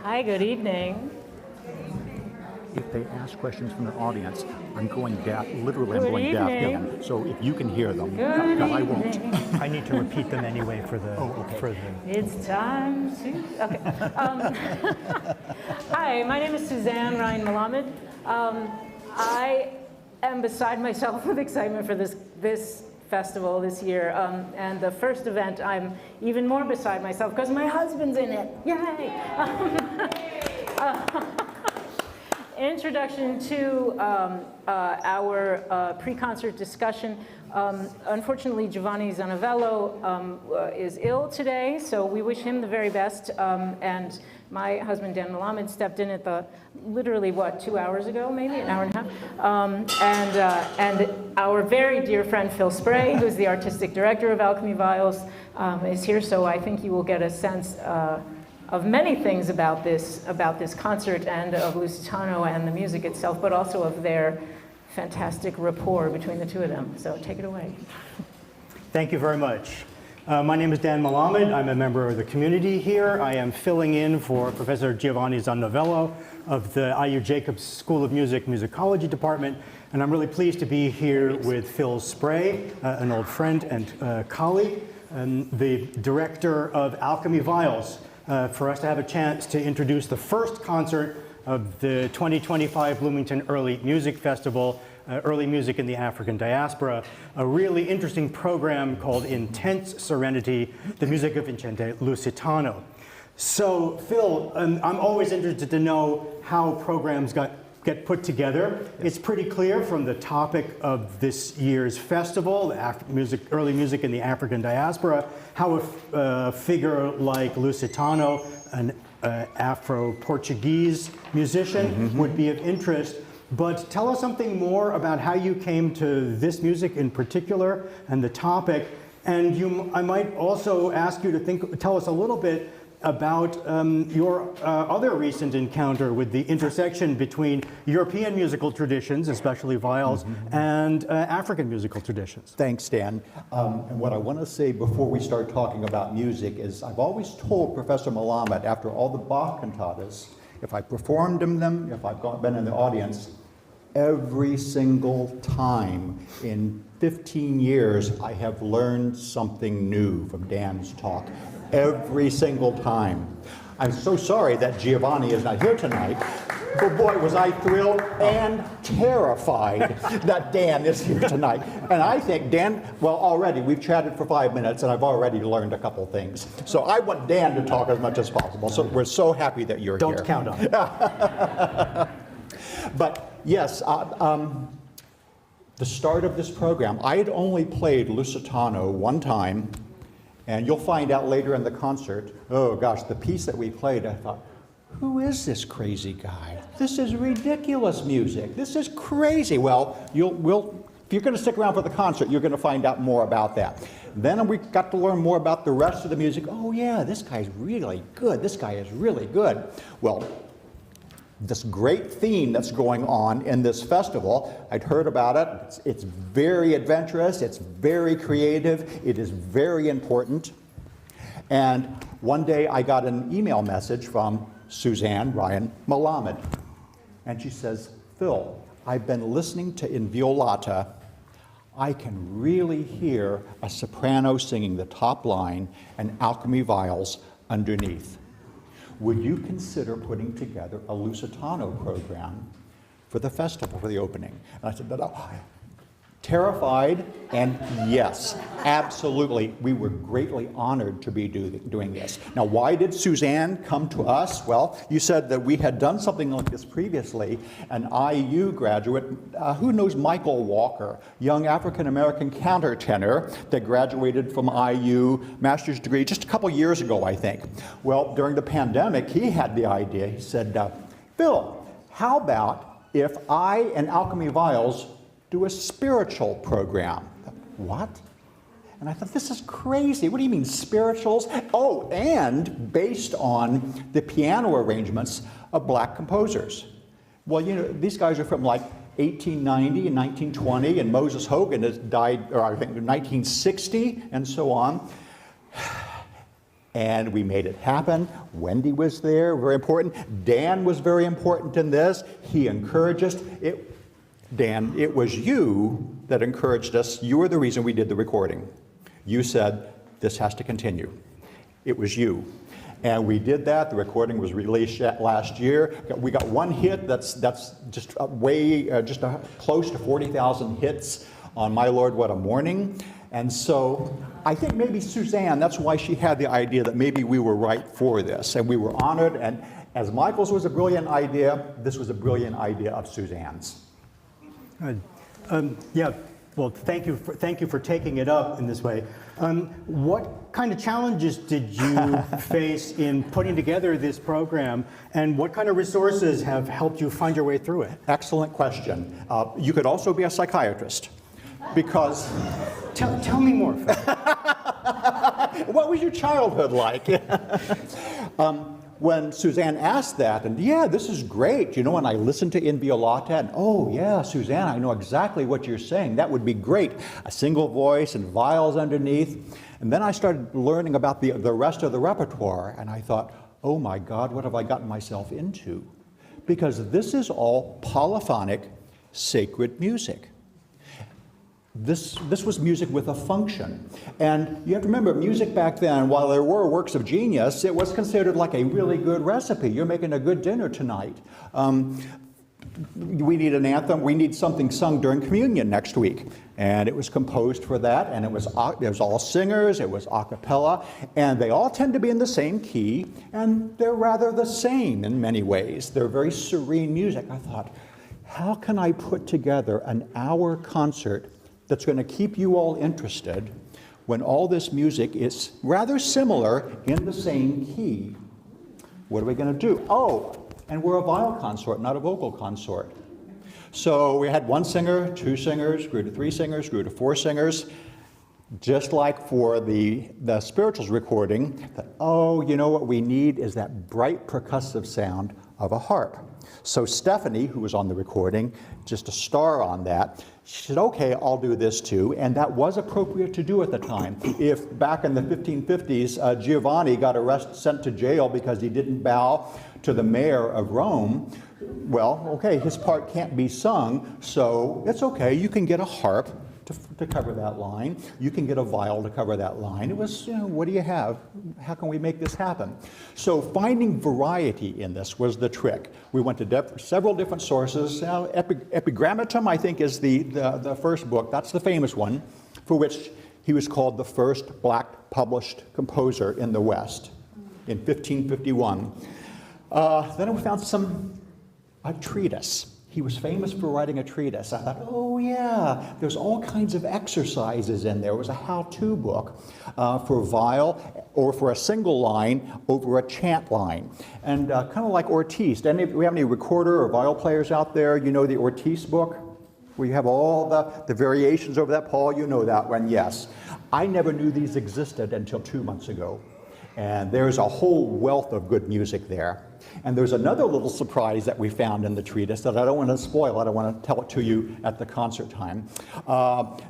Hi, good evening. If they ask questions from the audience, I'm going deaf, literally I'm Good going deaf. evening. Yeah. So if you can hear them, Good I won't. evening. I need to repeat them anyway for the. It's time to. Okay. Hi, my name is Suzanne Ryan Malamed. I am beside myself with excitement for this festival this year, and the first event I'm even more beside myself because my husband's in it. Yay! Introduction to our pre-concert discussion. Unfortunately, Giovanni Zanovello is ill today, so we wish him the very best. And my husband, Dan Malamed, stepped in at literally, 2 hours ago, maybe, an hour and a half. And our very dear friend, Phil Spray, who's the artistic director of Alchymy Viols, is here, so I think you will get a sense of many things about this concert and of Lusitano and the music itself, but also of their fantastic rapport between the two of them. So take it away. Thank you very much. My name is Dan Malamed. I'm a member of the community here. I am filling in for Professor Giovanni Zanovello of the IU Jacobs School of Music Musicology Department, and I'm really pleased to be here with Phil Spray, an old friend and colleague, and the director of Alchymy Viols, for us to have a chance to introduce the first concert of the 2025 Bloomington Early Music Festival, Early Music in the African Diaspora, a really interesting program called Intense Serenity, the Music of Vincente Lusitano. So, Phil, I'm always interested to know how programs get put together. Yes. It's pretty clear from the topic of this year's festival, Early Music in the African Diaspora, how a figure like Lusitano, an Afro-Portuguese musician, would be of interest. But tell us something more about how you came to this music in particular and the topic. And I might also ask you to tell us a little bit about your other recent encounter with the intersection between European musical traditions, especially viols, and African musical traditions. Thanks, Dan. And what I want to say before we start talking about music is I've always told Professor Malamed, after all the Bach cantatas, if I performed them, if I've been in the audience, every single time in 15 years, I have learned something new from Dan's talk. Every single time. I'm so sorry that Giovanni is not here tonight, but boy, was I thrilled and terrified that Dan is here tonight. And I think Dan, well, already we've chatted for 5 minutes and I've already learned a couple things. So I want Dan to talk as much as possible. So we're so happy that you're here. Don't count on it. But yes, the start of this program, I had only played Lusitano one time. And you'll find out later in the concert, oh gosh, the piece that we played, I thought, who is this crazy guy? This is ridiculous music. This is crazy. Well, if you're going to stick around for the concert, you're going to find out more about that. Then we got to learn more about the rest of the music. Oh yeah, this guy's really good. This guy is really good. Well, this great theme that's going on in this festival, I'd heard about it. It's very adventurous, it's very creative, it is very important. And one day I got an email message from Suzanne Ryan Malamed. And she says, Phil, I've been listening to Inviolata. I can really hear a soprano singing the top line and Alchymy Viols underneath. Would you consider putting together a Lusitano program for the festival, for the opening? And I said, no. Terrified, and yes, absolutely. We were greatly honored to be doing this. Now, why did Suzanne come to us? Well, you said that we had done something like this previously. An IU graduate, who knows Michael Walker, young African-American countertenor that graduated from IU, master's degree, just a couple years ago, I think. Well, during the pandemic, he had the idea. He said, Phil, how about if I and Alchymy Viols do a spiritual program? What? And I thought, this is crazy. What do you mean, spirituals? Oh, and based on the piano arrangements of black composers. Well, you know, these guys are from like 1890 and 1920, and Moses Hogan has died, or I think 1960, and so on. And we made it happen. Wendy was there, very important. Dan was very important in this. He encouraged us. Dan, it was you that encouraged us. You were the reason we did the recording. You said, this has to continue. It was you. And we did that. The recording was released last year. We got one hit that's just close to 40,000 hits on My Lord, What a Morning. And so I think maybe Suzanne, that's why she had the idea that maybe we were right for this. And we were honored. And as Michael's was a brilliant idea, this was a brilliant idea of Suzanne's. Good. Yeah, well, thank you for taking it up in this way. What kind of challenges did you face in putting together this program, and what kind of resources have helped you find your way through it? Excellent question. You could also be a psychiatrist, because... Tell me more. What was your childhood like? When Suzanne asked that, and yeah, this is great, you know, and I listened to In Violata, and oh yeah, Suzanne, I know exactly what you're saying. That would be great. A single voice and viols underneath. And then I started learning about the rest of the repertoire, and I thought, oh my God, what have I gotten myself into? Because this is all polyphonic, sacred music. This was music with a function. And you have to remember, music back then, while there were works of genius, it was considered like a really good recipe. You're making a good dinner tonight. We need an anthem. We need something sung during communion next week. And it was composed for that, and it was all singers, it was a cappella, and they all tend to be in the same key, and they're rather the same in many ways. They're very serene music. I thought, how can I put together an hour concert that's going to keep you all interested when all this music is rather similar in the same key? What are we going to do? Oh, and we're a viol consort, not a vocal consort. So we had one singer, two singers, grew to three singers, grew to four singers. Just like for the spirituals recording, that, oh, you know what we need is that bright percussive sound of a harp. So Stephanie, who was on the recording, just a star on that, she said, okay, I'll do this too. And that was appropriate to do at the time. If back in the 1550s, Giovanni got sent to jail because he didn't bow to the mayor of Rome, well, okay, his part can't be sung, so it's okay. You can get a harp to cover that line. You can get a viol to cover that line. It was, you know, what do you have? How can we make this happen? So finding variety in this was the trick. We went to several different sources. Now, Epigrammatum, I think, is the first book. That's the famous one, for which he was called the first black published composer in the West in 1551. Then we found a treatise. He was famous for writing a treatise. I thought, oh yeah, there's all kinds of exercises in there. It was a how-to book for viol or for a single line over a chant line. And kind of like Ortiz. Do we have any recorder or viol players out there? You know the Ortiz book? Where you have all the variations over that. Paul, you know that one, yes. I never knew these existed until 2 months ago. And there's a whole wealth of good music there. And there's another little surprise that we found in the treatise that I don't want to spoil. I don't want to tell it to you at the concert time.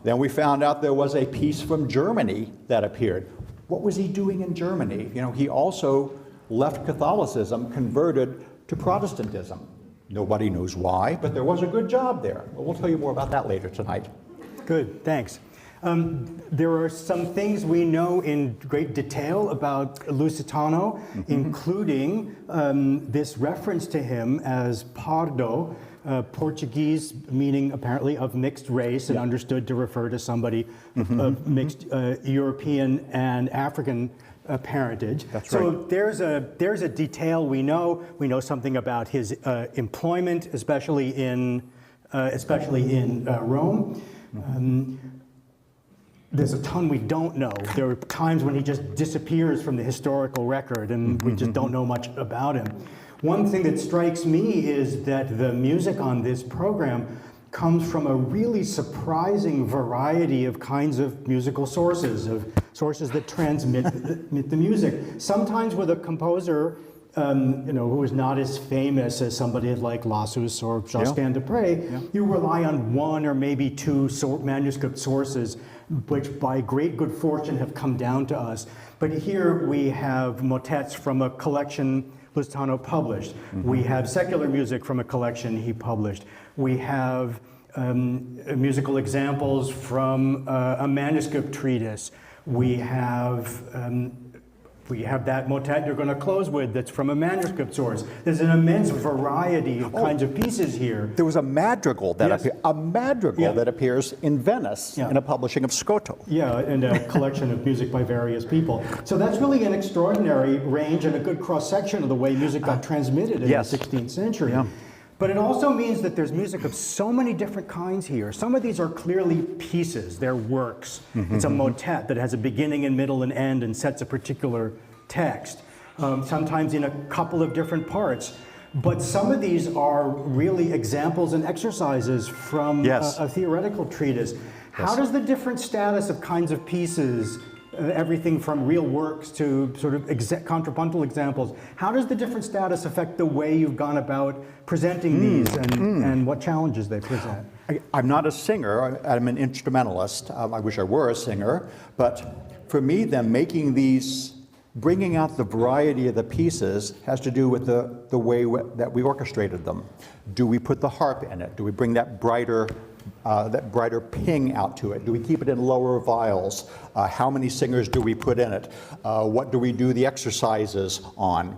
Then we found out there was a piece from Germany that appeared. What was he doing in Germany? You know, he also left Catholicism, converted to Protestantism. Nobody knows why, but there was a good job there. Well, we'll tell you more about that later tonight. Good, thanks. There are some things we know in great detail about Lusitano, including this reference to him as Pardo, Portuguese meaning apparently of mixed race and understood to refer to somebody of mixed European and African parentage. That's so right. There's a detail we know. We know something about his employment, especially in Rome. There's a ton we don't know. There are times when he just disappears from the historical record and we just don't know much about him. One thing that strikes me is that the music on this program comes from a really surprising variety of kinds of musical sources that transmit the music. Sometimes with a composer who is not as famous as somebody like Lassus or Josquin de Près, you rely on one or maybe two manuscript sources, which by great good fortune have come down to us. But here we have motets from a collection Lusitano published. We have secular music from a collection he published. We have musical examples from a manuscript treatise. We have that motet you're going to close with that's from a manuscript source. There's an immense variety of kinds of pieces here. There was a madrigal that that appears in Venice in a publishing of Scotto. Yeah, and a collection of music by various people. So that's really an extraordinary range and a good cross-section of the way music got transmitted in the 16th century. Yeah. But it also means that there's music of so many different kinds here. Some of these are clearly pieces, they're works. It's a motet that has a beginning and middle and end and sets a particular text, sometimes in a couple of different parts. But some of these are really examples and exercises from a theoretical treatise. How does the different status of kinds of pieces, everything from real works to sort of contrapuntal examples, how does the different status affect the way you've gone about presenting these and what challenges they present? I'm not a singer, I'm an instrumentalist. I wish I were a singer, but for me then making these, bringing out the variety of the pieces has to do with the way that we orchestrated them. Do we put the harp in it? Do we bring that brighter ping out to it? Do we keep it in lower viols? How many singers do we put in it? What do we do the exercises on?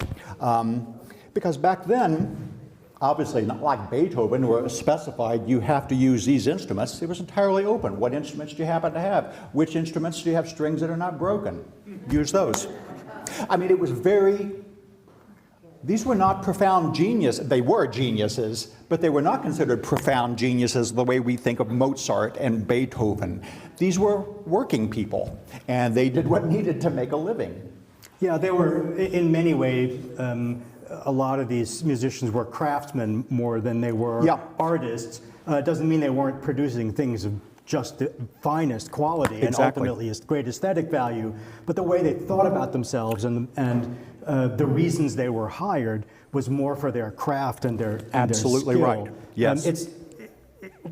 Because back then, obviously not like Beethoven where it was specified you have to use these instruments. It was entirely open. What instruments do you happen to have? Which instruments do you have strings that are not broken? Use those. I mean, it was these were not profound geniuses. They were geniuses, but they were not considered profound geniuses the way we think of Mozart and Beethoven. These were working people, and they did what needed to make a living. Yeah, they were, in many ways, a lot of these musicians were craftsmen more than they were artists. It doesn't mean they weren't producing things of just the finest quality and ultimately great aesthetic value, but the way they thought about themselves and the reasons they were hired was more for their craft and their absolutely their right. Yes,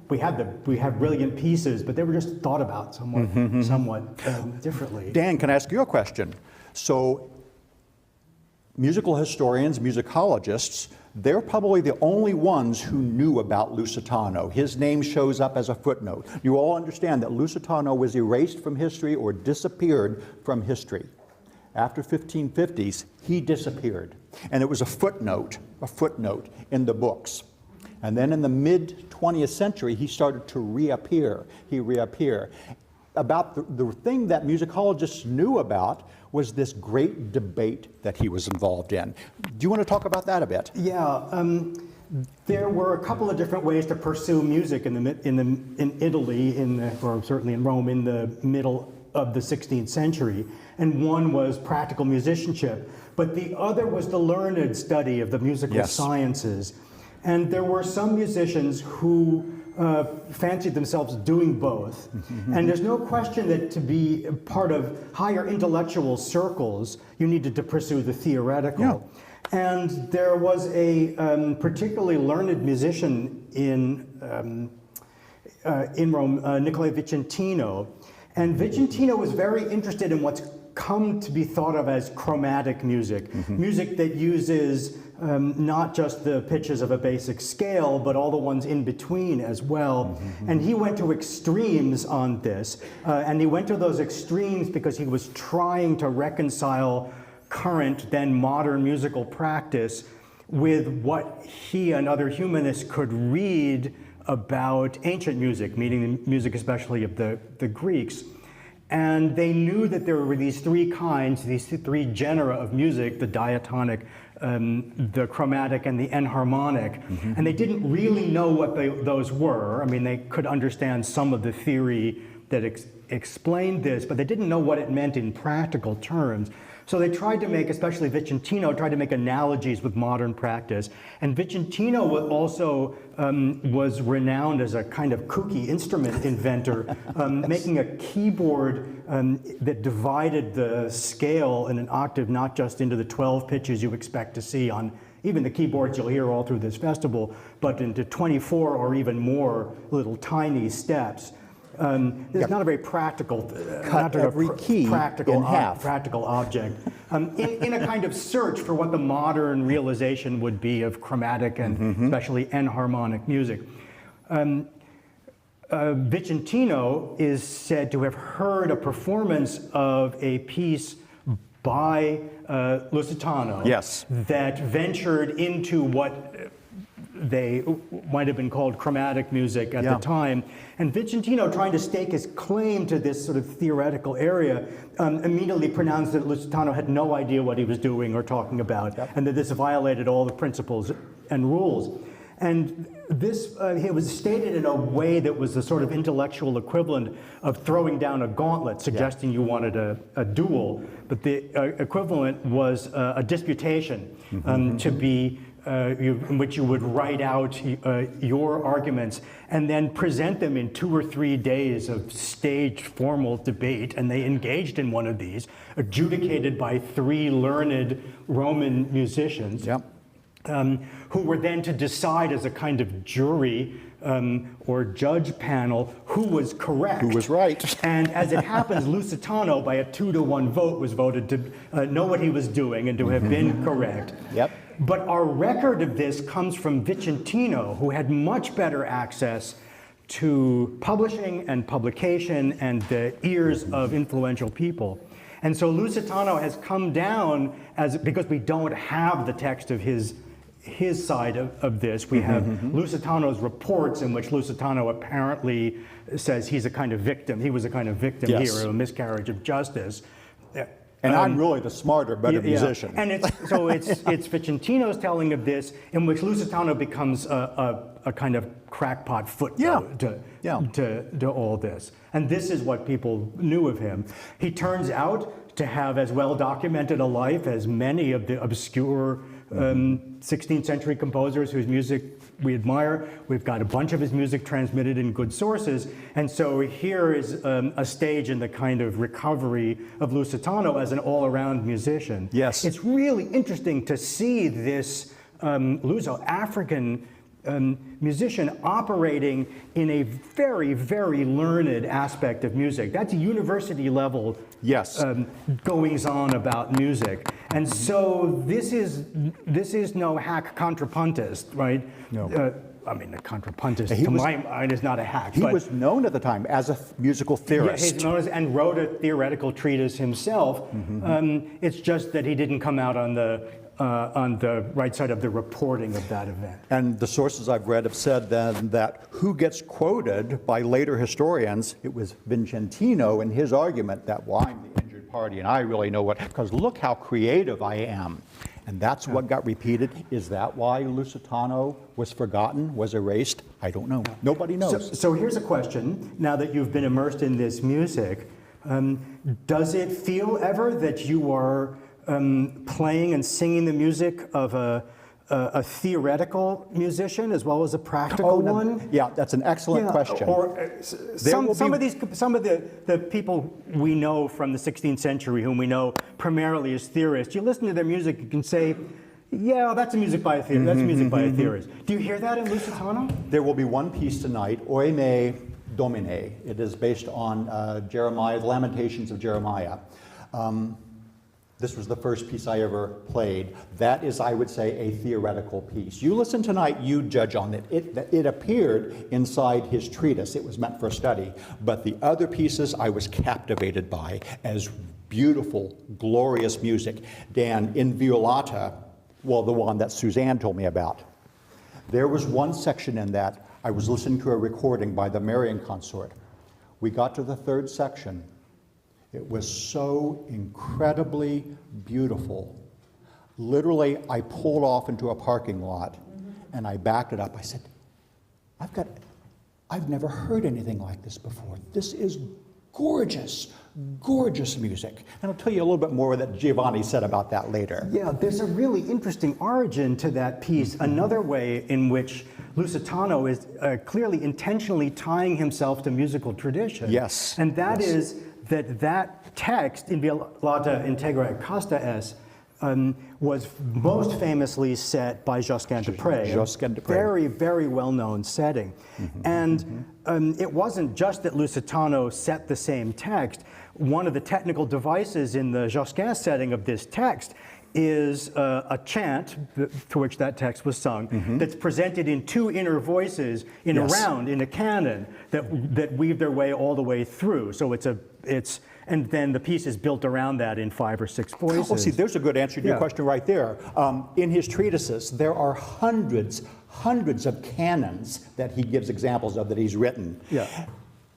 we have brilliant pieces, but they were just thought about somewhat differently. Dan, can I ask you a question? So, musical historians, musicologists, they're probably the only ones who knew about Lusitano. His name shows up as a footnote. You all understand that Lusitano was erased from history or disappeared from history. After 1550s, he disappeared. And it was a footnote in the books. And then in the mid-20th century, he started to reappear. About the thing that musicologists knew about was this great debate that he was involved in. Do you want to talk about that a bit? Yeah, there were a couple of different ways to pursue music in Italy, or certainly in Rome, in the middle of the 16th century. And one was practical musicianship, but the other was the learned study of the musical sciences. And there were some musicians who fancied themselves doing both. And there's no question that to be part of higher intellectual circles, you needed to pursue the theoretical. And there was a particularly learned musician in Rome, Niccolo Vicentino. And Vicentino was very interested in what's come to be thought of as chromatic music, music that uses not just the pitches of a basic scale, but all the ones in between as well. And he went to extremes on this, and he went to those extremes because he was trying to reconcile current, then modern musical practice with what he and other humanists could read about ancient music, meaning the music especially of the Greeks. And they knew that there were these three kinds, these three genera of music, the diatonic, the chromatic, and the enharmonic. And they didn't really know what those were. I mean, they could understand some of the theory that explained this, but they didn't know what it meant in practical terms. So they tried to make, especially Vicentino, tried to make analogies with modern practice. And Vicentino was renowned as a kind of kooky instrument inventor, making a keyboard that divided the scale in an octave, not just into the 12 pitches you expect to see on even the keyboards you'll hear all through this festival, but into 24 or even more little tiny steps. It's not a very practical, Cut every key in half. Practical object. In a kind of search for what the modern realization would be of chromatic and especially enharmonic music. Vicentino is said to have heard a performance of a piece by Lusitano that ventured into what they might have been called chromatic music at the time. And Vicentino, trying to stake his claim to this sort of theoretical area, immediately pronounced that Lusitano had no idea what he was doing or talking about, and that this violated all the principles and rules. And this, it was stated in a way that was the sort of intellectual equivalent of throwing down a gauntlet, suggesting you wanted a duel. But the equivalent was a disputation, to be in which you would write out your arguments and then present them in 2 or 3 days of staged formal debate. And they engaged in one of these, adjudicated by 3 learned Roman musicians. Who were then to decide as a kind of jury or judge panel who was correct. Who was right. And as it happens, Lusitano, by a 2-to-1 vote, was voted to know what he was doing and to have been correct. But our record of this comes from Vicentino, who had much better access to publishing and publication and the ears of influential people. And so Lusitano has come down because we don't have the text of his side of this. We have Lusitano's reports in which Lusitano apparently says he's a kind of victim. He was a kind of victim here of a miscarriage of justice. And I'm really the smarter, better musician. And it's Vicentino's telling of this, in which Lusitano becomes a kind of crackpot footnote to all this. And this is what people knew of him. He turns out to have as well documented a life as many of the obscure 16th century composers whose music we admire. We've got a bunch of his music transmitted in good sources. And so here is a stage in the kind of recovery of Lusitano as an all-around musician. It's really interesting to see this Luso-African musician operating in a very, very learned aspect of music. That's university level goings on about music. And so this is no hack contrapuntist, right? No. I mean, a contrapuntist, to my mind, is not a hack. He was known at the time as a musical theorist. He's known as, and wrote a theoretical treatise himself. It's just that he didn't come out on the right side of the reporting of that event. And the sources I've read have said then that who gets quoted by later historians, it was Vicentino in his argument that, well, I'm the injured party and I really know what, because look how creative I am. And that's what got repeated. Is that why Lusitano was forgotten, was erased? I don't know. Nobody knows. So here's a question, now that you've been immersed in this music. Does it feel ever that you are playing and singing the music of a theoretical musician as well as a practical one? Yeah, that's an excellent question. Or some of the people we know from the 16th century, whom we know primarily as theorists, you listen to their music, you can say, yeah, that's music by a theorist. That's music by a theorist. Do you hear that in Lusitano? There will be one piece tonight, Oime Domine. It is based on Jeremiah, the Lamentations of Jeremiah. This was the first piece I ever played. That is, I would say, a theoretical piece. You listen tonight, you judge on it. It appeared inside his treatise. It was meant for study. But the other pieces I was captivated by as beautiful, glorious music. Dan, in Violata, well, the one that Suzanne told me about, there was one section in that. I was listening to a recording by the Marian consort. We got to the third section. It was so incredibly beautiful. Literally, I pulled off into a parking lot and I backed it up. I said, I've never heard anything like this before. This is gorgeous, gorgeous music. And I'll tell you a little bit more that Giovanni said about that later. Yeah, there's a really interesting origin to that piece. Another way in which Lusitano is clearly intentionally tying himself to musical tradition. Yes. And that Yes. is that text, in Violata Integra et Casta es, was most famously set by Josquin de Prez. Josquin de Prez. Very, very well-known setting. And it wasn't just that Lusitano set the same text. One of the technical devices in the Josquin setting of this text is a chant to which that text was sung that's presented in two inner voices in a round, in a canon, that weave their way all the way through. So and then the piece is built around that in 5 or 6 voices. Oh, see, there's a good answer to your question right there. In his treatises, there are hundreds of canons that he gives examples of that he's written. Yeah.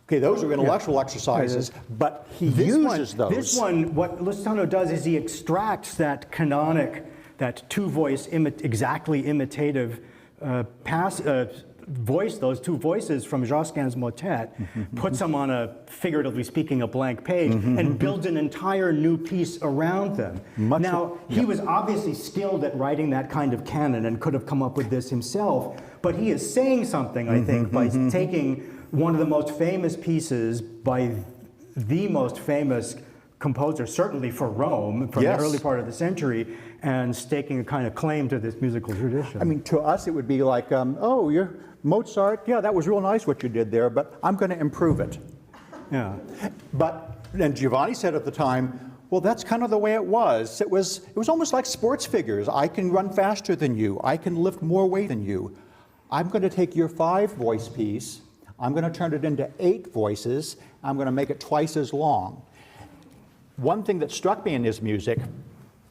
Okay, those are intellectual exercises, but he uses those. This one, what Lusitano does is he extracts that canonic, that two-voice, exactly imitative voice, those two voices from Josquin's motet, puts them on a, figuratively speaking, a blank page, and builds an entire new piece around them. He was obviously skilled at writing that kind of canon and could have come up with this himself, but he is saying something, I think, by taking one of the most famous pieces by the most famous composer, certainly for Rome, from the early part of the century, and staking a kind of claim to this musical tradition. I mean, to us it would be like, oh, you're Mozart, yeah, that was real nice what you did there, but I'm going to improve it. Yeah. But then Giovanni said at the time, well, that's kind of the way it was. It was almost like sports figures. I can run faster than you. I can lift more weight than you. I'm going to take your 5-voice piece, I'm going to turn it into 8 voices, I'm going to make it twice as long. One thing that struck me in his music,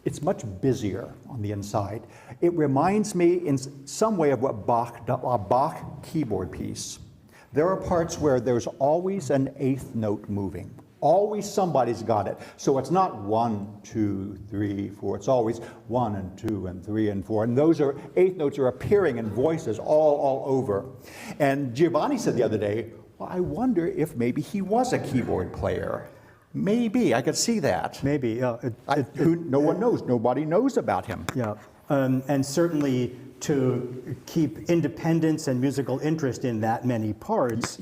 it's much busier on the inside. It reminds me in some way of what a Bach keyboard piece. There are parts where there's always an 8th note moving. Always somebody's got it. So it's not 1, 2, 3, 4. It's always 1 and 2 and 3 and 4. And those 8th notes are appearing in voices all over. And Giovanni said the other day, well, I wonder if maybe he was a keyboard player. Maybe, I could see that. Maybe, yeah. No one knows. Nobody knows about him. Yeah, and certainly to keep independence and musical interest in that many parts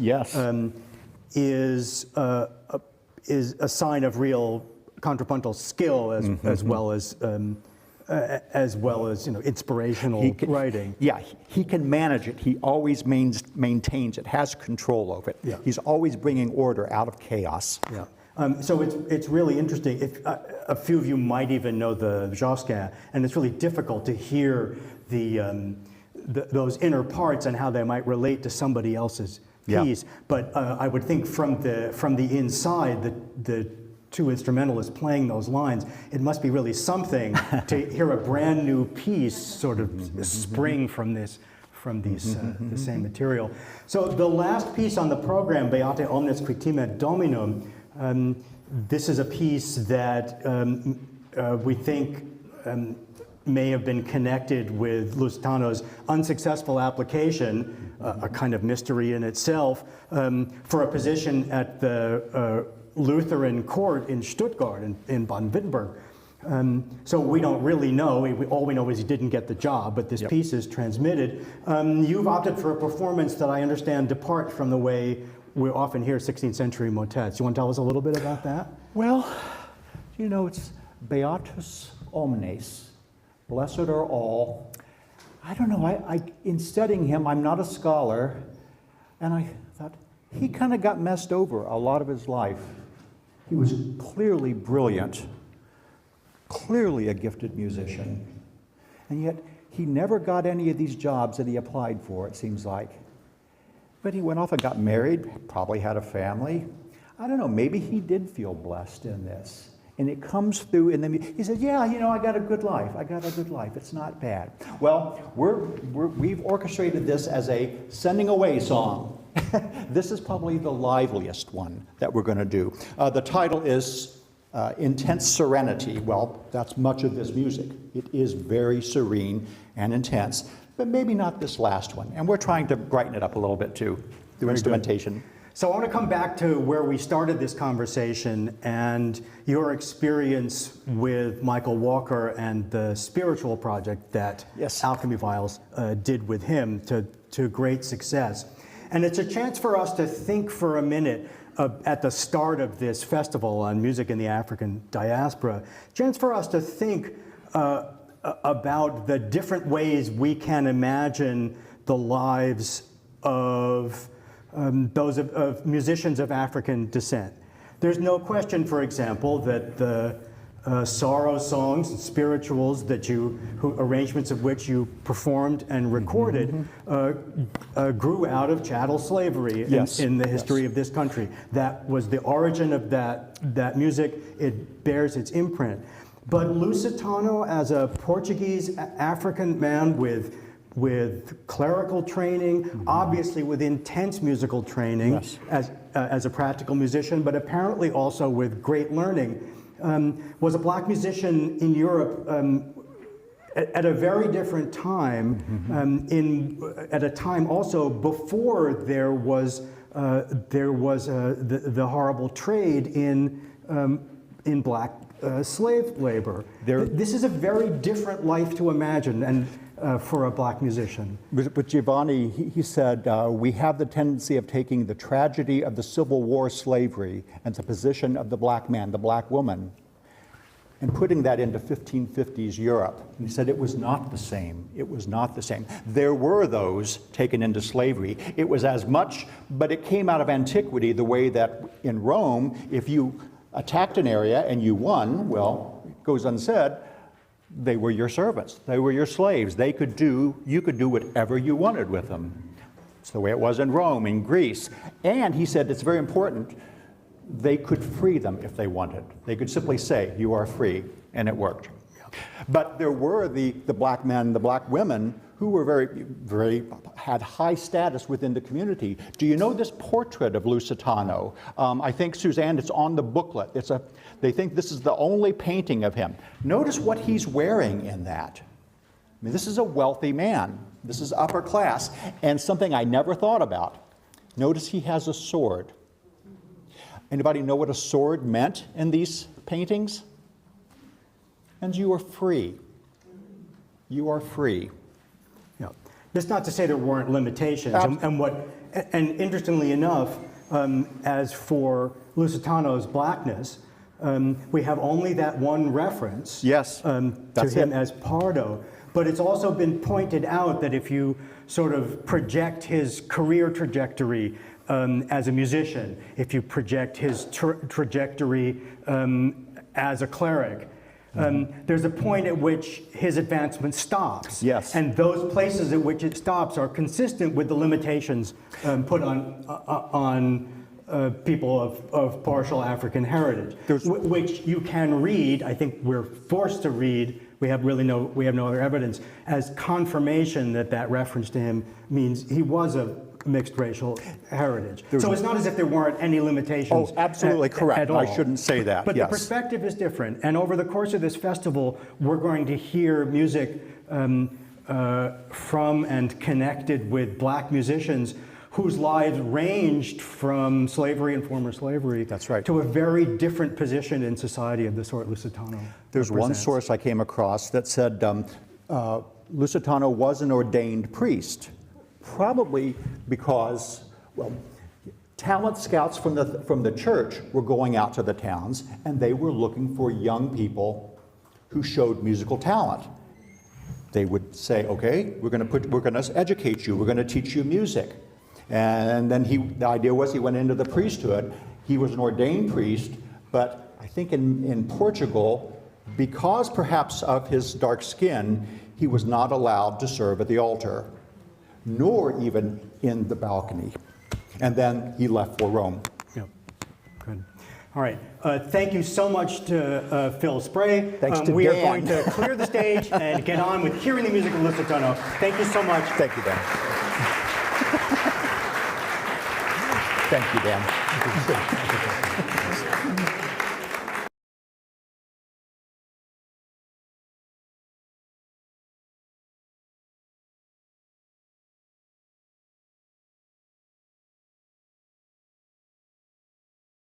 is a sign of real contrapuntal skill as well as inspirational writing. Yeah, he can manage it. He always maintains it, has control over it. Yeah. He's always bringing order out of chaos. Yeah. So it's really interesting. If a few of you might even know the Josquin, and it's really difficult to hear those inner parts and how they might relate to somebody else's piece. But I would think from the inside, the two instrumentalists playing those lines, it must be really something to hear a brand new piece sort of spring from these the same material. So the last piece on the program, Beate omnes qui timet Dominum. This is a piece that we think may have been connected with Lusitano's unsuccessful application, a kind of mystery in itself, for a position at the Lutheran court in Stuttgart, in Baden-Württemberg. So we don't really know. All we know is he didn't get the job, but this piece is transmitted. You've opted for a performance that I understand departs from the way we often hear 16th century motets. You want to tell us a little bit about that? Well, it's Beatus omnes, blessed are all. I don't know, in studying him, I'm not a scholar, and I thought, he kind of got messed over a lot of his life. He was clearly brilliant, clearly a gifted musician, and yet he never got any of these jobs that he applied for, it seems like. But he went off and got married, probably had a family. I don't know, maybe he did feel blessed in this. And it comes through, and then he said, yeah, I got a good life. It's not bad. Well, we've orchestrated this as a sending away song. This is probably the liveliest one that we're going to do. The title is Intense Serenity. Well, that's much of this music. It is very serene and intense. But maybe not this last one. And we're trying to brighten it up a little bit too. through instrumentation. So I want to come back to where we started this conversation and your experience with Michael Walker and the spiritual project that Yes. Alchymy Viols did with him to great success. And it's a chance for us to think for a minute at the start of this festival on music in the African diaspora, chance for us to think about the different ways we can imagine the lives of those of musicians of African descent. There's no question, for example, that the sorrow songs and spirituals that arrangements of which you performed and recorded grew out of chattel slavery in the history of this country. That was the origin of that music. It bears its imprint. But Lusitano, as a Portuguese African man with clerical training, obviously with intense musical training as a practical musician, but apparently also with great learning, was a black musician in Europe at a very different time, at a time also before there was the horrible trade in black slave labor. This is a very different life to imagine, and for a black musician. With Giovanni, he said, we have the tendency of taking the tragedy of the Civil War slavery and the position of the black man, the black woman, and putting that into 1550s Europe. And he said it was not the same. It was not the same. There were those taken into slavery. It was as much, but it came out of antiquity the way that in Rome, if you attacked an area and you won, well, it goes unsaid, they were your servants. They were your slaves. You could do whatever you wanted with them. It's the way it was in Rome, in Greece. And he said, it's very important, they could free them if they wanted. They could simply say, you are free, and it worked. But there were the black men, the black women, who were had high status within the community. Do you know this portrait of Lusitano? I think, Suzanne, it's on the booklet. They think this is the only painting of him. Notice what he's wearing in that. I mean, this is a wealthy man. This is upper class. And something I never thought about. Notice he has a sword. Anybody know what a sword meant in these paintings? And you are free. You are free. Yeah. That's not to say there weren't limitations. And interestingly enough, as for Lusitano's blackness, we have only that one reference to him as Pardo. But it's also been pointed out that if you sort of project his career trajectory as a musician, if you project his trajectory as a cleric, there's a point at which his advancement stops. Yes. And those places at which it stops are consistent with the limitations put on people of partial African heritage, which you can read, I think we're forced to read, we have no other evidence, as confirmation that reference to him means he was a mixed racial heritage. So it's not as if there weren't any limitations. Oh, absolutely correct. At all. I shouldn't say that. But the perspective is different. And over the course of this festival, we're going to hear music from and connected with black musicians whose lives ranged from slavery and former slavery to a very different position in society of the sort Lusitano There's one source I came across that said Lusitano was an ordained priest, probably because, well, talent scouts from the church were going out to the towns, and they were looking for young people who showed musical talent. They would say, okay, we're going to educate you, we're going to teach you music. And then the idea was he went into the priesthood. He was an ordained priest, but I think in Portugal, because perhaps of his dark skin, he was not allowed to serve at the altar, nor even in the balcony. And then he left for Rome. Yeah, good. All right, thank you so much to Phil Spray. Thanks to we Dan. are going to clear the stage and get on with hearing the music of Lusitano. Thank you so much. Thank you, Dan. Thank you, Dan.